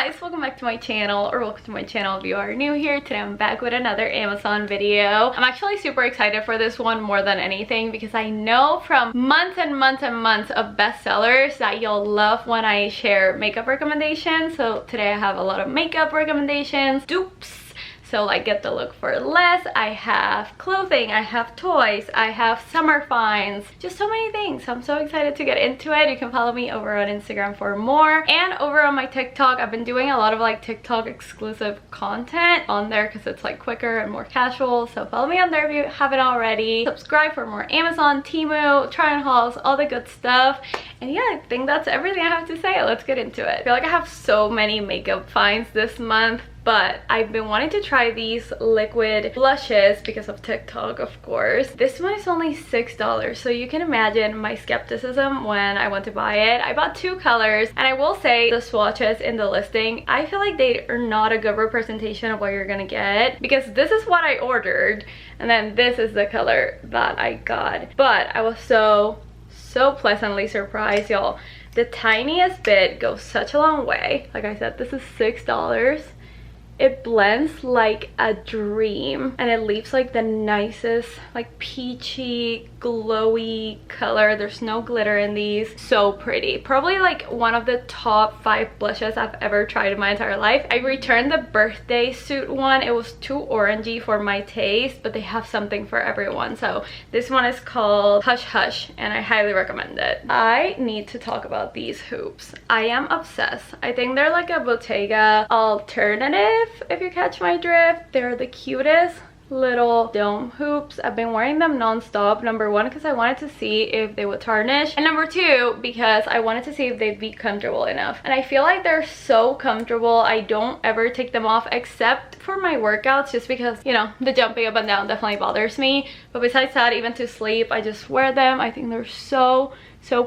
guys, welcome back to my channel, or welcome to my channel if you are new here. Today I'm back with another Amazon video. I'm actually super excited for this one more than anything because I know from months and months and months of bestsellers that you'll love when I share makeup recommendations. So today I have a lot of makeup recommendations, dupes. So like get the look for less. I have clothing, I have toys, I have summer finds, just so many things. I'm so excited to get into it. You can follow me over on Instagram for more, and over on my TikTok. I've been doing a lot of like TikTok exclusive content on there because it's like quicker and more casual. So follow me on there if you haven't already. Subscribe for more Amazon, Temu, try on hauls, all the good stuff. And yeah, I think that's everything I have to say. Let's get into it. I feel like I have so many makeup finds this month, but I've been wanting to try these liquid blushes because of TikTok, of course. This one is only $6, so you can imagine my skepticism when I went to buy it. I bought two colors, and I will say the swatches in the listing, I feel like they are not a good representation of what you're gonna get, because this is what I ordered, and then this is the color that I got. But I was so pleasantly surprised, y'all. The tiniest bit goes such a long way. Like I said, this is $6. It blends like a dream, and it leaves like the nicest like peachy glowy color. There's no glitter in these. So pretty. Probably like one of the top 5 blushes I've ever tried in my entire life. I returned the birthday suit one. It was too orangey for my taste, but they have something for everyone. So this one is called Hush Hush, and I highly recommend it. I need to talk about these hoops. I am obsessed. I think they're like a Bottega alternative, if you catch my drift. They're the cutest little dome hoops. I've been wearing them non-stop. Number one, because I wanted to see if they would tarnish, and number two, because I wanted to see if they'd be comfortable enough. And I feel like they're so comfortable. I don't ever take them off except for my workouts, just because, you know, the jumping up and down definitely bothers me. But besides that, even to sleep, I just wear them. I think they're so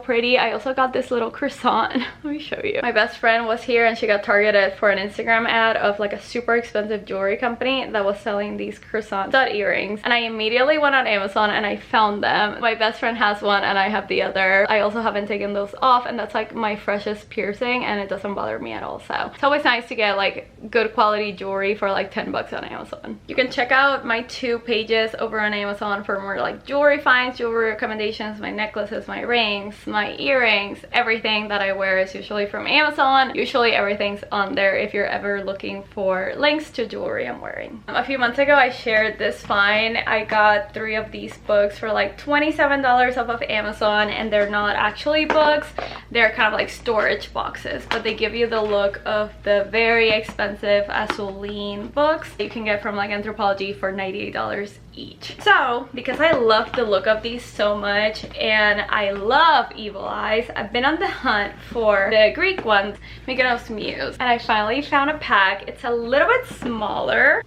pretty. I also got this little croissant. Let me show you. My best friend was here and she got targeted for an Instagram ad of like a super expensive jewelry company that was selling these croissant stud earrings, and I immediately went on Amazon and I found them. My best friend has one and I have the other. I also haven't taken those off, and that's like my freshest piercing, and it doesn't bother me at all. So it's always nice to get like good quality jewelry for like 10 bucks on Amazon. You can check out my 2 pages over on Amazon for more like jewelry finds, jewelry recommendations, my necklaces, my rings, my earrings. Everything that I wear is usually from Amazon. Usually everything's on there if you're ever looking for links to jewelry I'm wearing. A few months ago I shared this find. I got 3 of these books for like $27 off of Amazon, and they're not actually books. They're kind of like storage boxes, but they give you the look of the very expensive Azuline books you can get from like Anthropologie for $98 each. So because I love the look of these so much, and I love Evil Eyes, I've been on the hunt for the Greek ones, Mykonos Muse, and I finally found a pack. It's a little bit smaller,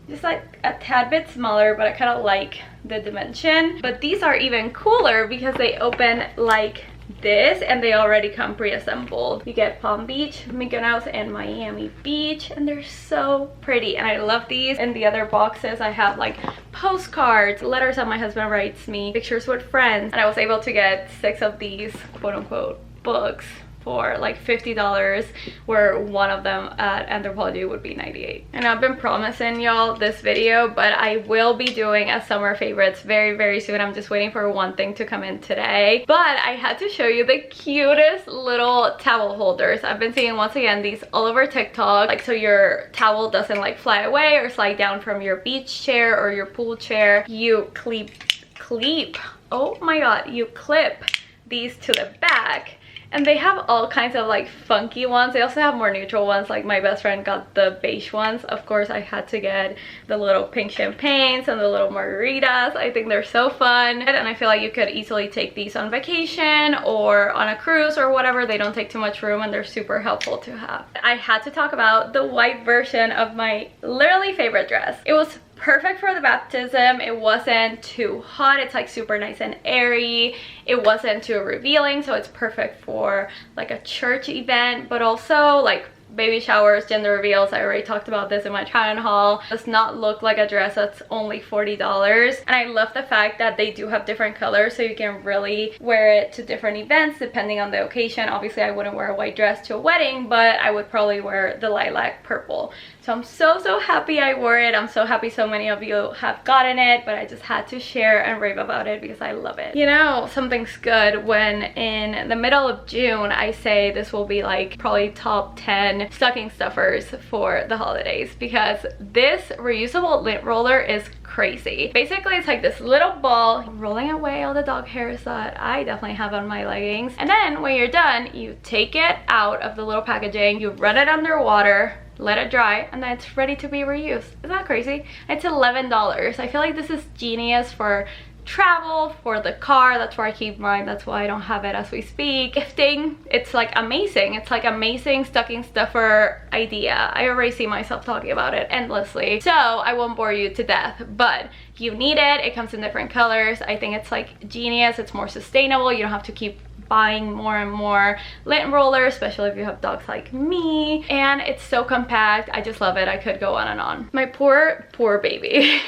just like a tad bit smaller, but I kind of like the dimension. But these are even cooler because they open like this, and they already come pre-assembled. You get Palm Beach, Mykonos, and Miami Beach, and they're so pretty, and I love these. In the other boxes I have like postcards, letters that my husband writes me, pictures with friends, and I was able to get 6 of these quote-unquote books for like $50, where one of them at Anthropologie would be $98. And I've been promising y'all this video, but I will be doing a summer favorites very soon. I'm just waiting for one thing to come in today. But I had to show you the cutest little towel holders. I've been seeing, once again, these all over TikTok, like so your towel doesn't like fly away or slide down from your beach chair or your pool chair. You clip, oh my god, you clip these to the back. And they have all kinds of like funky ones. They also have more neutral ones. Like my best friend got the beige ones. Of course I had to get the little pink champagnes and the little margaritas. I think they're so fun, and I feel like you could easily take these on vacation or on a cruise or whatever. They don't take too much room, and they're super helpful to have. I had to talk about the white version of my literally favorite dress. It was perfect for the baptism. It wasn't too hot. It's like super nice and airy. It wasn't too revealing, so it's perfect for like a church event, but also like baby showers, gender reveals. I already talked about this in my try on haul. Does not look like a dress that's only $40. And I love the fact that they do have different colors, so you can really wear it to different events depending on the occasion. Obviously I wouldn't wear a white dress to a wedding, but I would probably wear the lilac purple. So I'm so happy I wore it. I'm so happy so many of you have gotten it, but I just had to share and rave about it because I love it. You know, something's good when in the middle of June I say this will be like probably top 10 stocking stuffers for the holidays, because this reusable lint roller is crazy. Basically it's like this little ball rolling away all the dog hairs that I definitely have on my leggings, and then when you're done you take it out of the little packaging, you run it under water, let it dry, and then it's ready to be reused. Isn't that crazy? It's $11. I feel like this is genius for travel, for the car. That's where I keep mine. That's why I don't have it as we speak. Gifting, it's like amazing. It's like amazing stocking stuffer idea. I already see myself talking about it endlessly, so I won't bore you to death, but you need it. It comes in different colors. I think it's like genius. It's more sustainable. You don't have to keep buying more and more lint rollers, especially if you have dogs like me, and it's so compact. I just love it. I could go on and on. My poor baby.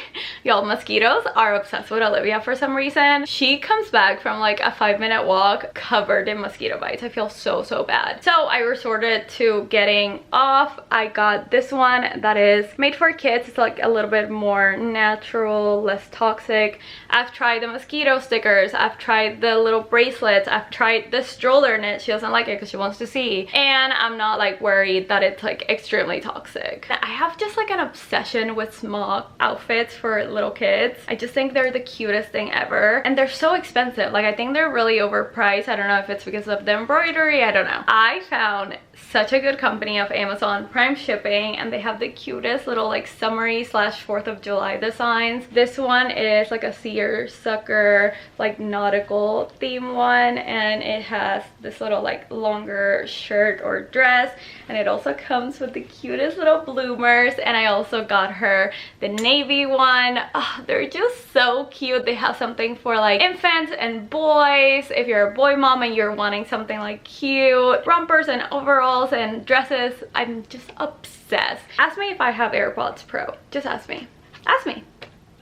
Y'all, mosquitoes are obsessed with Olivia for some reason. She comes back from like a 5-minute walk covered in mosquito bites. I feel so bad. So I resorted to getting off. I got this one that is made for kids. It's like a little bit more natural, less toxic. I've tried the mosquito stickers, I've tried the little bracelets, I've tried the stroller knit. She doesn't like it because she wants to see, and I'm not like worried that it's like extremely toxic. I have just like an obsession with small outfits for little kids. I just think they're the cutest thing ever, and they're so expensive. Like I think they're really overpriced. I don't know if it's because of the embroidery, I don't know. I found such a good company of Amazon Prime shipping, and they have the cutest little like summery / 4th of July designs. This one is like a seersucker like nautical theme one, and it has this little like longer shirt or dress, and it also comes with the cutest little bloomers. And I also got her the navy one. Oh, they're just so cute. They have something for like infants and boys. If you're a boy mom and you're wanting something like cute rompers and overalls and dresses, I'm just obsessed. Ask me if I have AirPods Pro. Just ask me. Ask me.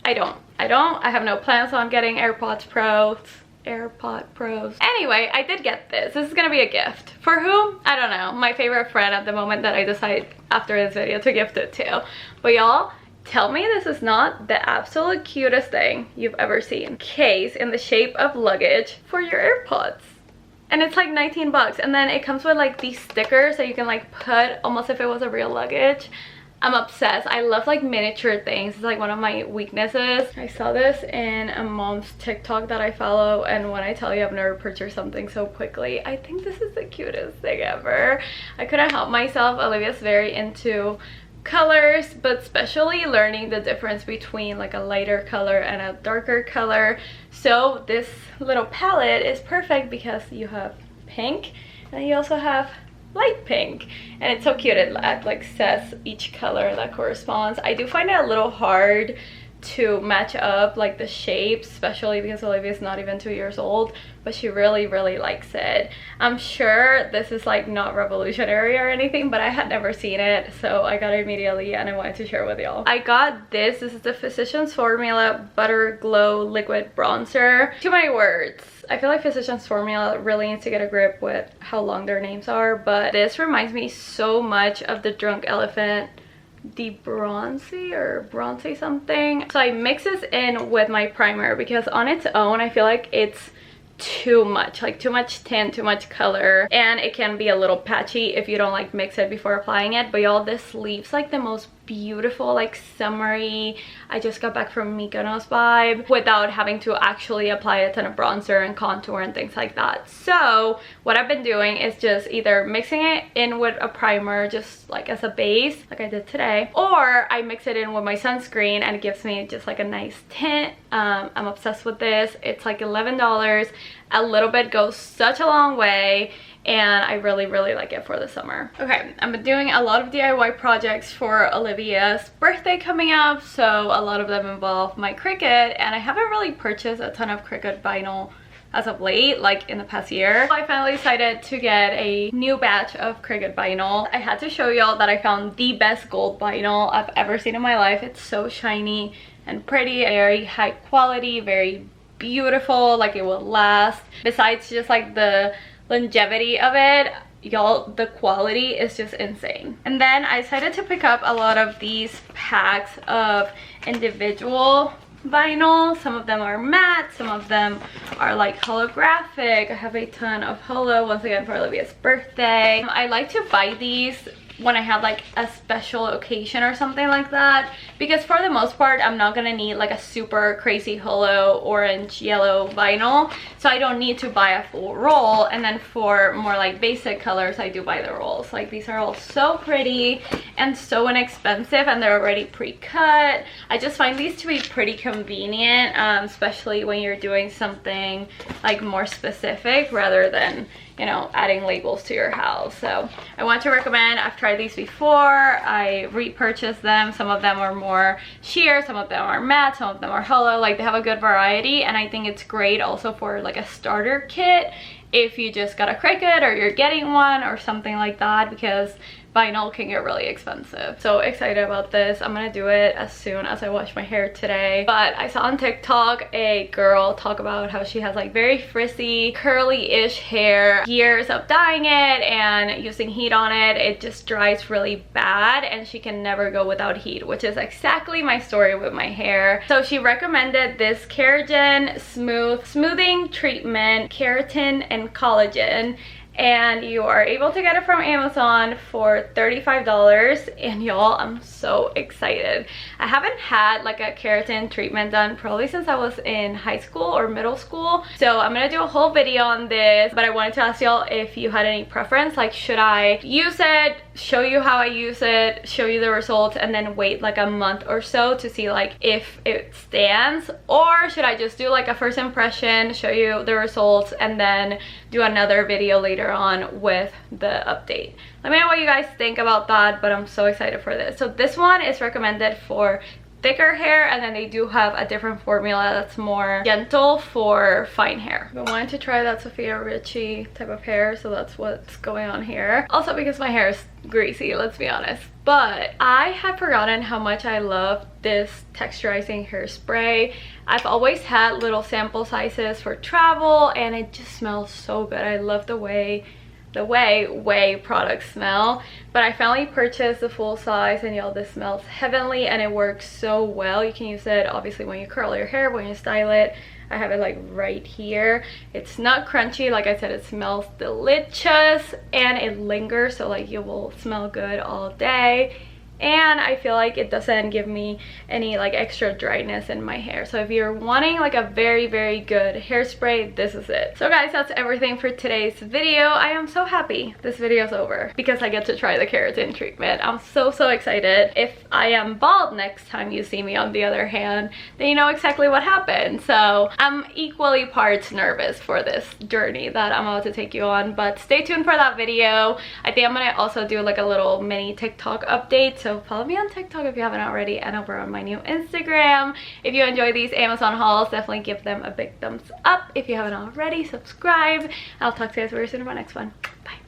I don't. I have no plans on getting AirPods Pros. Anyway, I did get this. This is gonna be a gift. For whom? I don't know. My favorite friend at the moment that I decide after this video to gift it to. But y'all, tell me this is not the absolute cutest thing you've ever seen. Case in the shape of luggage for your AirPods. And it's like 19 bucks, and then it comes with like these stickers that you can like put almost if it was a real luggage. I'm obsessed. I love like miniature things. It's like one of my weaknesses. I saw this in a mom's TikTok that I follow, and when I tell you I've never purchased something so quickly, I think this is the cutest thing ever. I couldn't help myself. Olivia's very into colors, but especially learning the difference between like a lighter color and a darker color. So this little palette is perfect because you have pink and you also have light pink, and it's so cute. It like says each color that corresponds. I do find it a little hard to match up like the shapes, especially because Olivia's not even 2 years old, but she really likes it. I'm sure this is like not revolutionary or anything, but I had never seen it, so I got it immediately and I wanted to share with y'all. I got this. This is the Physicians Formula Butter Glow Liquid Bronzer. Too many words. I feel like Physicians Formula really needs to get a grip with how long their names are, but this reminds me so much of the Drunk Elephant Bronzy or Bronzy something. So I mix this in with my primer because on its own I feel like it's too much, like too much tint, too much color, and it can be a little patchy if you don't like mix it before applying it. But y'all, this leaves like the most beautiful like summery, I just got back from Mykonos vibe without having to actually apply a ton of bronzer and contour and things like that. So what I've been doing is just either mixing it in with a primer just like as a base like I did today, or I mix it in with my sunscreen and it gives me just like a nice tint. I'm obsessed with this. It's like $11. A little bit goes such a long way, and I really like it for the summer. Okay, I've been doing a lot of DIY projects for Olivia's birthday coming up, so a lot of them involve my Cricut, and I haven't really purchased a ton of Cricut vinyl as of late, like in the past year. I finally decided to get a new batch of Cricut vinyl. I had to show y'all that I found the best gold vinyl I've ever seen in my life. It's so shiny and pretty, very high quality, very beautiful, like it will last. Besides just like the longevity of it, y'all, the quality is just insane. And then I decided to pick up a lot of these packs of individual vinyl. Some of them are matte, some of them are like holographic. I have a ton of holo, once again for Olivia's birthday. I like to buy these when I have like a special occasion or something like that, because for the most part I'm not gonna need like a super crazy holo orange yellow vinyl, so I don't need to buy a full roll. And then for more like basic colors I do buy the rolls. Like these are all so pretty and so inexpensive, and they're already pre-cut. I just find these to be pretty convenient, especially when you're doing something like more specific rather than, you know, adding labels to your house. So I want to recommend, I've tried these before, I repurchased them. Some of them are more sheer, some of them are matte, some of them are holo. Like they have a good variety, and I think it's great also for like a starter kit if you just got a Cricut or you're getting one or something like that, because vinyl can get really expensive. So excited about this. I'm gonna do it as soon as I wash my hair today. But I saw on TikTok a girl talk about how she has like very frizzy, curly-ish hair, years of dyeing it and using heat on it. It just dries really bad, and she can never go without heat, which is exactly my story with my hair. So she recommended this Keratin smoothing treatment, keratin and collagen, and you are able to get it from Amazon for $35. And y'all, I'm so excited. I haven't had like a keratin treatment done probably since I was in high school or middle school, so I'm gonna do a whole video on this. But I wanted to ask y'all if you had any preference, like should I use it, show you how I use it, show you the results, and then wait like a month or so to see like if it stands, or should I just do like a first impression, show you the results, and then do another video later on with the update. Let me know what you guys think about that, but I'm so excited for this. So this one is recommended for thicker hair, and then they do have a different formula that's more gentle for fine hair. I wanted to try that Sophia Richie type of hair, so that's what's going on here. Also because my hair is greasy, let's be honest. But I had forgotten how much I love this texturizing hairspray. I've always had little sample sizes for travel, and it just smells so good. I love the way products smell, but I finally purchased the full size, and y'all, this smells heavenly, and it works so well. You can use it obviously when you curl your hair, when you style it. I have it like right here. It's not crunchy, like I said, it smells delicious, and it lingers, so like you will smell good all day. And I feel like it doesn't give me any like extra dryness in my hair. So if you're wanting like a very good hairspray, this is it. So guys, that's everything for today's video. I am so happy this video's over because I get to try the keratin treatment. I'm so excited. If I am bald next time you see me, on the other hand, then you know exactly what happened. So I'm equally parts nervous for this journey that I'm about to take you on, but stay tuned for that video. I think I'm gonna also do like a little mini TikTok update. So follow me on TikTok if you haven't already, and over on my new Instagram. If you enjoy these Amazon hauls, definitely give them a big thumbs up. If you haven't already, subscribe. I'll talk to you guys very soon in my next one. Bye.